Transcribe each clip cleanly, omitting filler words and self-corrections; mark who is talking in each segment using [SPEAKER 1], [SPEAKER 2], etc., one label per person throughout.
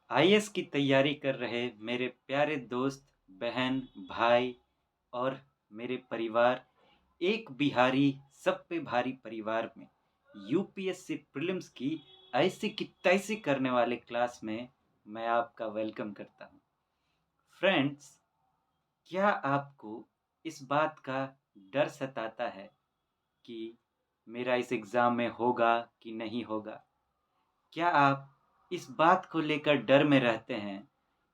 [SPEAKER 1] IAS की तैयारी कर रहे मेरे प्यारे दोस्त, बहन, भाई और मेरे परिवार, एक बिहारी सब पे भारी परिवार में यूपीएससी प्रीलिम्स की ऐसी की तैसी करने वाले क्लास में मैं आपका वेलकम करता हूँ। फ्रेंड्स, क्या आपको इस बात का डर सताता है कि मेरा इस एग्ज़ाम में होगा कि नहीं होगा? क्या आप इस बात को लेकर डर में रहते हैं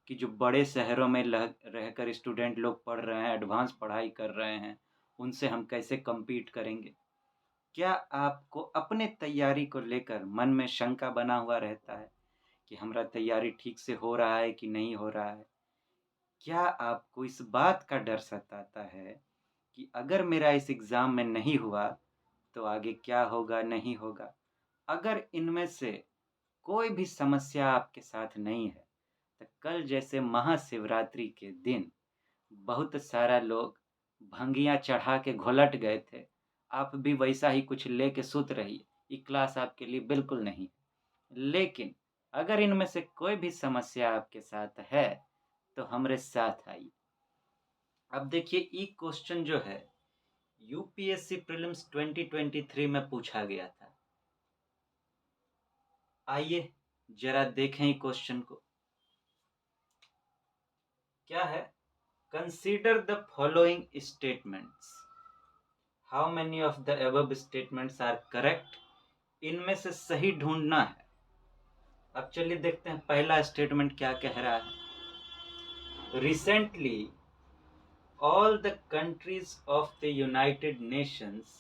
[SPEAKER 1] कि जो बड़े शहरों में रहकर स्टूडेंट लोग पढ़ रहे हैं, एडवांस पढ़ाई कर रहे हैं, उनसे हम कैसे कम्पीट करेंगे? क्या आपको अपने तैयारी को लेकर मन में शंका बना हुआ रहता है कि हमारा तैयारी ठीक से हो रहा है कि नहीं हो रहा है? क्या आपको इस बात का डर सताता है कि अगर मेरा इस एग्ज़ाम में नहीं हुआ, तो आगे क्या होगा, नहीं होगा? अगर इनमें से कोई भी समस्या आपके साथ नहीं है, तो कल जैसे महाशिवरात्रि के दिन बहुत सारा लोग भंगिया चढ़ा के घोलट गए थे। आप भी वैसा ही कुछ लेके सुत रहिए। ये क्लास आपके लिए बिल्कुल नहीं है। लेकिन अगर इनमें से कोई भी समस्या आपके साथ है, तो हमरे साथ आइए। अब देखिए, ये क्वेश्चन जो है यूपीएससी प्रीलिम्स 2023 में पूछा गया था। आइए जरा देखें ये क्वेश्चन को। क्या है? Consider the following statements. How many of the above statements are correct? इनमें से सही ढूंढना है। अब चलिए देखते हैं पहला स्टेटमेंट क्या कह रहा है। Recently all the countries of the United Nations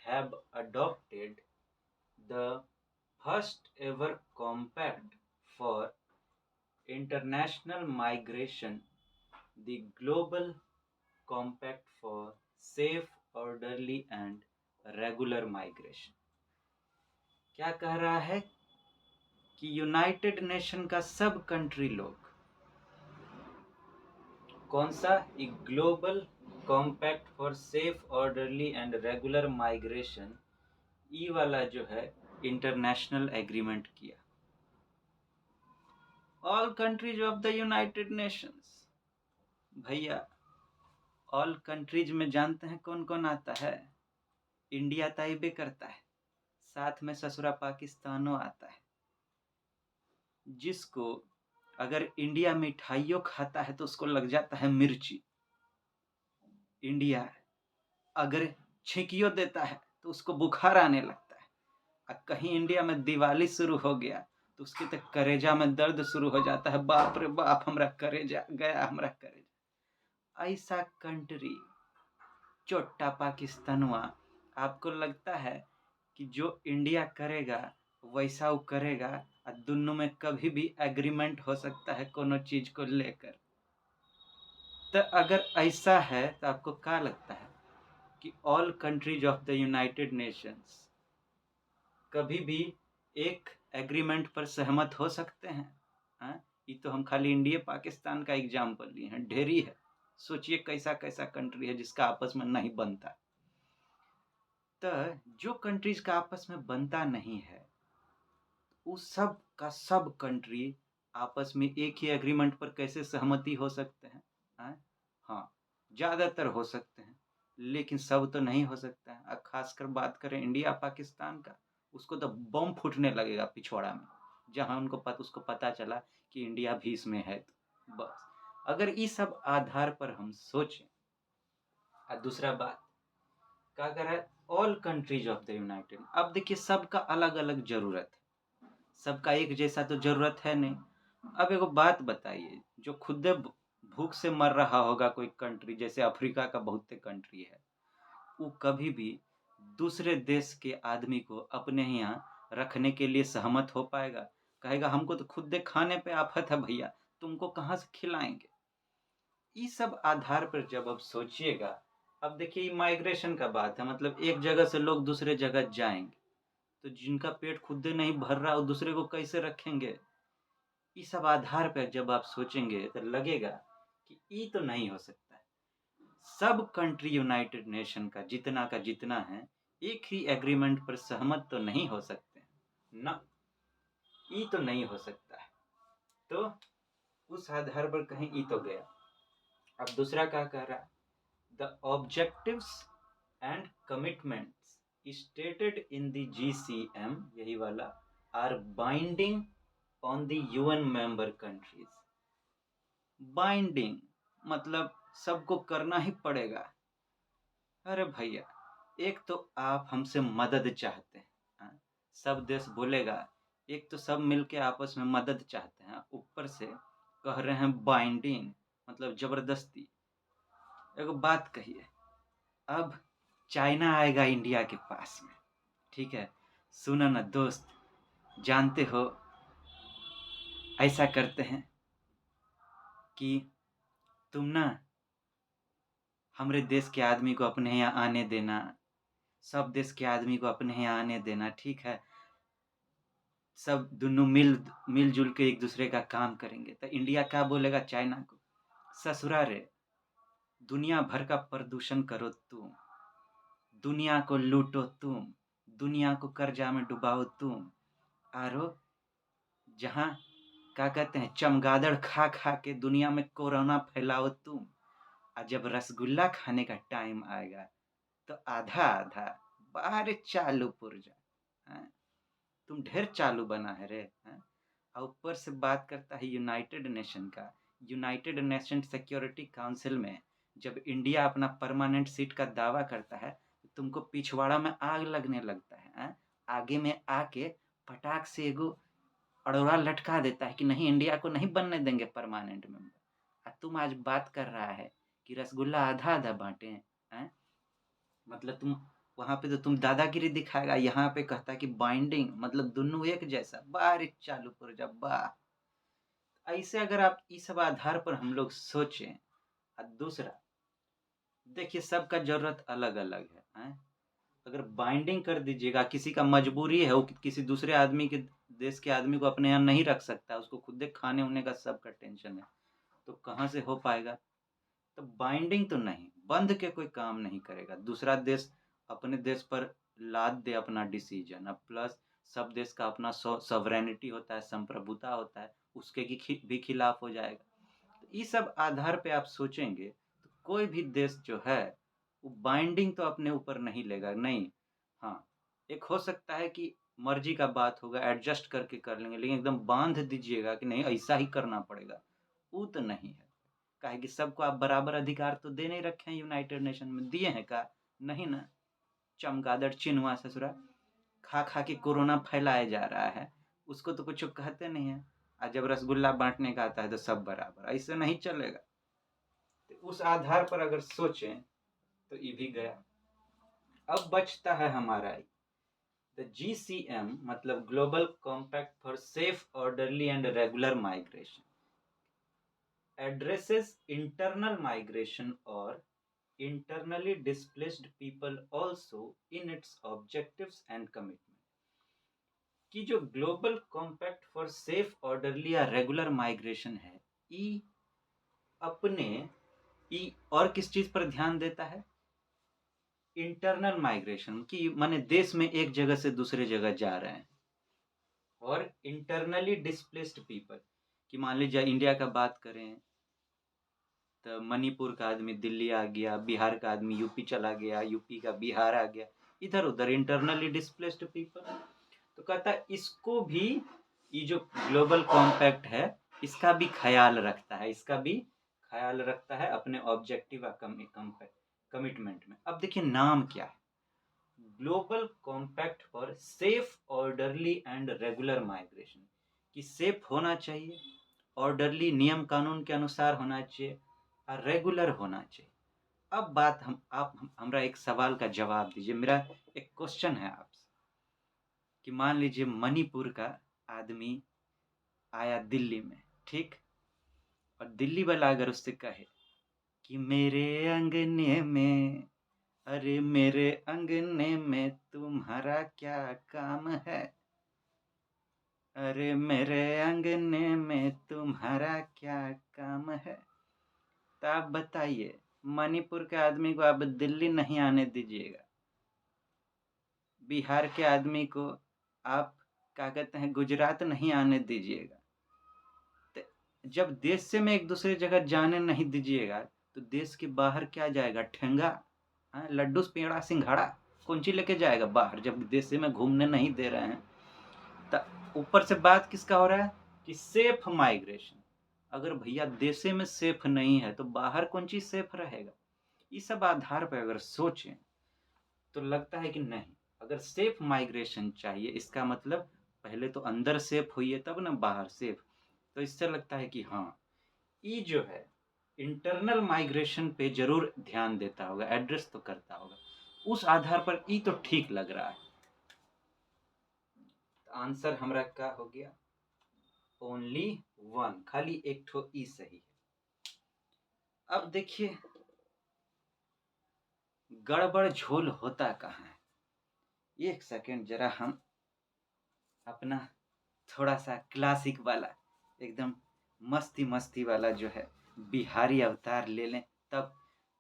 [SPEAKER 1] have adopted the first ever compact for international migration, the Global Compact for Safe, Orderly and Regular Migration। क्या कह रहा है कि यूनाइटेड नेशन का सब कंट्री लोग कौन सा, एक global compact for safe, orderly and regular migration, ई वाला जो है इंटरनेशनल एग्रीमेंट किया। All countries of the United Nations. भैया, ऑल कंट्रीज में जानते हैं कौन कौन आता है? इंडिया ताइबे करता है, साथ में ससुरा पाकिस्तानों आता है। जिसको अगर इंडिया मिठाइयों खाता है तो उसको लग जाता है मिर्ची। इंडिया अगर छींकियों देता है तो उसको बुखार आने लगता है। और कहीं इंडिया में दिवाली शुरू हो गया तो उसके तक करेजा में दर्द शुरू हो जाता है। बाप रे बाप, हमरा करेजा गया, हमरा करेजा। ऐसा कंट्री चोट्टा पाकिस्तानवा, आपको लगता है कि जो इंडिया करेगा वैसा वो करेगा और दोनों में कभी भी एग्रीमेंट हो सकता है कोनो चीज को लेकर? तो अगर ऐसा है तो आपको क्या लगता है कि all countries of the United Nations कभी भी एक एग्रीमेंट पर सहमत हो सकते हैं? हाँ? ये तो हम खाली इंडिया पाकिस्तान का एग्जाम्पल लिए हैं, ढेरी है। सोचिए कैसा कैसा कंट्री है जिसका आपस में नहीं बनता। तो जो कंट्रीज का आपस में बनता नहीं है, उस सब का सब कंट्री आपस में एक ही एग्रीमेंट पर कैसे सहमति हो सकते हैं? हाँ, हाँ, ज़्यादातर हो सकते हैं, लेकिन सब तो नहीं हो सकता है। और खासकर बात करें इंडिया पाकिस्तान का, उसको तो बम फूटने लगेगा पिछवाड़ा में, जहाँ उसको पता चला कि इंडिया भी इसमें है। तो बस, अगर इस सब आधार पर हम सोचें। और दूसरा बात क्या कर रहा है, all countries of the United. अब देखिए, सबका अलग अलग जरूरत है, सबका एक जैसा तो जरूरत है नहीं। अब एगो बात बताइए, जो खुद भूख से मर रहा होगा कोई कंट्री, जैसे अफ्रीका का बहुत कंट्री है, वो कभी भी दूसरे देश के आदमी को अपने यहाँ रखने के लिए सहमत हो पाएगा? कहेगा हमको तो खुद खाने पे आफत है भैया, तुमको कहाँ से खिलाएंगे? इस सब आधार पर जब आप सोचिएगा। अब देखिए, माइग्रेशन का बात है, मतलब एक जगह से लोग दूसरे जगह जाएंगे, तो जिनका पेट खुद नहीं भर रहा वो दूसरे को कैसे रखेंगे? इस सब आधार पर जब आप सोचेंगे तो लगेगा कि ये तो नहीं हो सकता है। सब कंट्री यूनाइटेड नेशन का जितना है, एक ही एग्रीमेंट पर सहमत तो नहीं हो सकते हैं ना, ये तो नहीं हो सकता है। तो उस आधार पर कहीं ई तो गया। अब दूसरा क्या कह रहा है, the objectives and commitments stated in the GCM, यही वाला, are binding on the UN member countries. Binding मतलब सबको करना ही पड़ेगा। अरे भैया, एक तो आप हमसे मदद चाहते हैं, हाँ? सब देश बोलेगा, एक तो सब मिलके आपस में मदद चाहते हैं, ऊपर से कह रहे हैं बाइंडिंग मतलब जबरदस्ती। एक बात कहिए, अब चाइना आएगा इंडिया के पास में, ठीक है, सुनो ना दोस्त, जानते हो ऐसा करते हैं कि तुम ना हमारे देश के आदमी को अपने यहाँ आने देना, सब देश के आदमी को अपने यहाँ आने देना, ठीक है, सब दोनों मिलजुल के एक दूसरे का काम करेंगे। तो इंडिया क्या बोलेगा चाइना को, ससुरा रे, दुनिया भर का प्रदूषण करो तुम, दुनिया को लूटो तुम, दुनिया को कर्जा में डुबाओ तुम, आरो जहाँ क्या कहते हैं चमगादड़ खा खा के दुनिया में कोरोना फैलाओ तुम, और जब रसगुल्ला खाने का टाइम आएगा तो आधा आधा बाहर चालू पुर्जा, हाँ? तुम ढेर चालू बना है रे, हाँ? और ऊपर से बात करता है यूनाइटेड नेशन का। यूनाइटेड नेशन सिक्योरिटी काउंसिल में जब इंडिया अपना परमानेंट सीट का दावा करता है तो तुमको पिछवाड़ा में आग लगने लगता है, हाँ? आगे में आके फटाक से एगो अड़ोरा लटका देता है कि नहीं, इंडिया को नहीं बनने देंगे परमानेंट मेंबर। तुम आज बात कर रहा है कि रसगुल्ला आधा आधा बांटे हैं, मतलब तुम वहां पे तो तुम दादागिरी दिखाएगा, यहाँ पे कहता है कि बाइंडिंग मतलब दोनों एक जैसा, बारिश चालू पुर्जा वाह। ऐसे अगर आप इस सब आधार पर हम लोग सोचें। और दूसरा देखिए, सबका जरूरत अलग अलग है? अगर बाइंडिंग कर दीजिएगा, किसी का मजबूरी है, वो किसी दूसरे आदमी के देश के आदमी को अपने यहाँ नहीं रख सकता, उसको खुद खाने होने का सबका टेंशन है, तो कहाँ से हो पाएगा। तो बाइंडिंग तो नहीं, बंध के कोई काम नहीं करेगा। दूसरा देश अपने देश पर लाद दे अपना डिसीजन, अब प्लस सब देश का अपना सॉवरेनिटी होता है, संप्रभुता होता है, उसके भी खिलाफ हो जाएगा। तो इस सब आधार पे आप सोचेंगे तो कोई भी देश जो है वो बाइंडिंग तो अपने ऊपर नहीं लेगा, नहीं। हाँ, एक हो सकता है कि मर्जी का बात होगा, एडजस्ट करके कर लेंगे, लेकिन एकदम बांध दीजिएगा कि नहीं ऐसा ही करना पड़ेगा, वो तो नहीं है। काहे कि सबको आप बराबर अधिकार तो दे नहीं रखे हैं, यूनाइटेड नेशन में दिए हैं का, नहीं ना। चमगादड़ चिन्हुआ ससुरा खा खा के कोरोना फैलाया जा रहा है, उसको तो कुछ कहते नहीं है। और जब रसगुल्ला बांटने का आता है तो सब बराबर, ऐसे नहीं चलेगा। तो उस आधार पर अगर सोचें तो ये भी गया। अब बचता है हमारा द GCM मतलब global compact for safe orderly and regular migration, addresses internal migration or internally displaced people also in its objectives and commitment। कि जो global compact for safe orderly या रेगुलर माइग्रेशन है, ये अपने ये और किस चीज पर ध्यान देता है, इंटरनल माइग्रेशन की माने देश में एक जगह से दूसरे जगह जा रहे हैं, और इंटरनली डिस्प्लेस्ड पीपल कि मान लीजिए इंडिया का बात करें तो मणिपुर का आदमी दिल्ली आ गया, बिहार का आदमी यूपी चला गया, यूपी का बिहार आ गया, इधर उधर इंटरनली डिस्प्लेस्ड पीपल। तो कहता है इसको भी ये जो ग्लोबल कॉम्पैक्ट है इसका भी ख्याल रखता है, इसका भी ख्याल रखता है अपने ऑब्जेक्टिव कमिटमेंट में। अब देखिए नाम क्या है, global compact for safe orderly and regular migration, कि सेफ होना चाहिए, ऑर्डरली नियम कानून के अनुसार होना चाहिए, और रेगुलर होना चाहिए। अब बात हमरा एक सवाल का जवाब दीजिए, मेरा एक क्वेश्चन है आपसे कि मान लीजिए मणिपुर का आदमी आया दिल्ली में, ठीक, और दिल्ली वाला अगर उससे कहे कि मेरे अंगने में, अरे मेरे अंगने में तुम्हारा क्या काम है, अरे मेरे अंगने में तुम्हारा क्या काम है, तो आप बताइए मणिपुर के आदमी को आप दिल्ली नहीं आने दीजिएगा, बिहार के आदमी को आप क्या कहते हैं गुजरात नहीं आने दीजिएगा, तो जब देश से में एक दूसरे जगह जाने नहीं दीजिएगा तो देश के बाहर क्या जाएगा? ठेंगा, लड्डू पेड़ा सिंघाड़ा कौन सी लेके जाएगा बाहर जब देश में घूमने नहीं दे रहे हैं? ऊपर से बात किसका हो रहा है कि सेफ माइग्रेशन। अगर भैया देशे में सेफ नहीं है तो बाहर कौन चीज सेफ रहेगा? इस सब आधार पर अगर सोचें तो लगता है कि नहीं, अगर सेफ माइग्रेशन चाहिए इसका मतलब पहले तो अंदर सेफ हुई तब ना बाहर सेफ। तो इससे लगता है कि हाँ, ये जो है इंटरनल माइग्रेशन पे जरूर ध्यान देता होगा, एड्रेस तो करता होगा। उस आधार पर ई तो ठीक लग रहा है। आंसर हमरा का हो गया? ओनली वन, खाली एक ठो ई सही है। अब देखिए गड़बड़ झोल होता कहाँ है? एक सेकेंड जरा हम अपना थोड़ा सा क्लासिक वाला एकदम मस्ती मस्ती वाला जो है बिहारी अवतार ले लें तब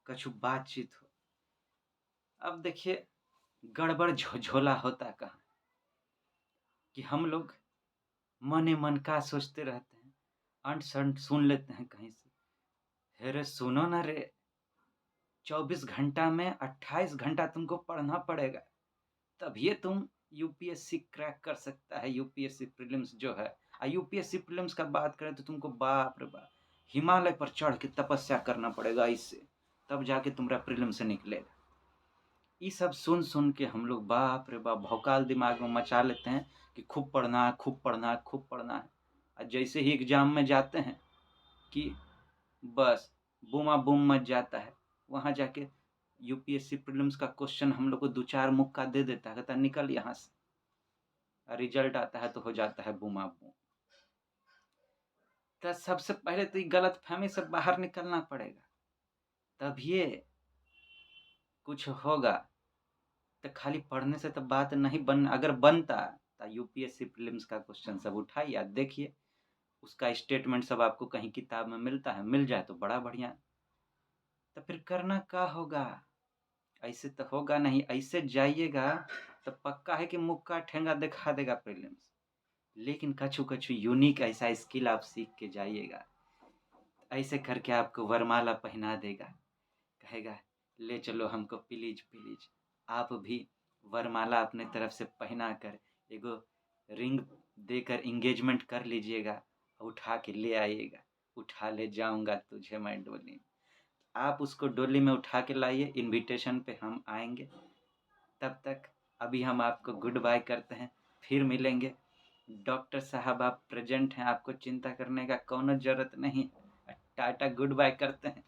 [SPEAKER 1] कछु बातचीत हो। अब देखिए गड़बड़ झोला होता कहाँ कि हम लोग मने मन का सोचते रहते हैं, अंट संट सुन लेते हैं कहीं से, हे रे सुनो ना रे, 24 घंटा में 28 घंटा तुमको पढ़ना पड़ेगा तभी तुम यूपीएससी क्रैक कर सकता है। यूपीएससी प्रीलिम्स जो है, यूपीएससी प्रीलिम्स का बात करें तो तुमको बाप रे बाप हिमालय पर चढ़ के तपस्या करना पड़ेगा, इससे तब जाके तुम्हारा प्रीलिम्स से निकलेगा। ये सब सुन सुन के हम लोग बाप रे बाप भौकाल दिमाग में मचा लेते हैं कि खूब पढ़ना है, खूब पढ़ना है, खूब पढ़ना है। और जैसे ही एग्जाम में जाते हैं कि बस बूमा बूम मच जाता है, वहाँ जाके यूपीएससी प्रीलिम्स का क्वेश्चन हम लोग को 2-4 मुक्का दे देता है, कहता है निकल यहाँ से। रिजल्ट आता है तो हो जाता है बूमा बूम। तो सबसे पहले तो गलत फहमी से बाहर निकलना पड़ेगा, तब ये कुछ होगा। तो खाली पढ़ने से तो बात नहीं बन, अगर बनता तो यूपीएससी प्रीलिम्स का क्वेश्चन सब उठाइए देखिए, उसका स्टेटमेंट सब आपको कहीं किताब में मिलता है, मिल जाए तो बड़ा बढ़िया। तो फिर करना क्या होगा? ऐसे तो होगा नहीं, ऐसे जाइएगा तो पक्का है कि मुक्का ठेंगा दिखा देगा प्रीलिम्स। लेकिन कछु कछु यूनिक ऐसा स्किल आप सीख के जाइएगा, ऐसे करके आपको वरमाला पहना देगा, कहेगा ले चलो हमको प्लीज प्लीज। आप भी वरमाला अपने तरफ से पहना कर एगो रिंग देकर इंगेजमेंट कर लीजिएगा, उठा के ले आइएगा। उठा ले जाऊंगा तुझे मैं डोली में, आप उसको डोली में उठा के लाइए, इनविटेशन पे हम आएंगे। तब तक अभी हम आपको गुड बाय करते हैं, फिर मिलेंगे। डॉक्टर साहब आप प्रेजेंट हैं, आपको चिंता करने का कोनो जरूरत नहीं। टाटा गुड बाय करते हैं।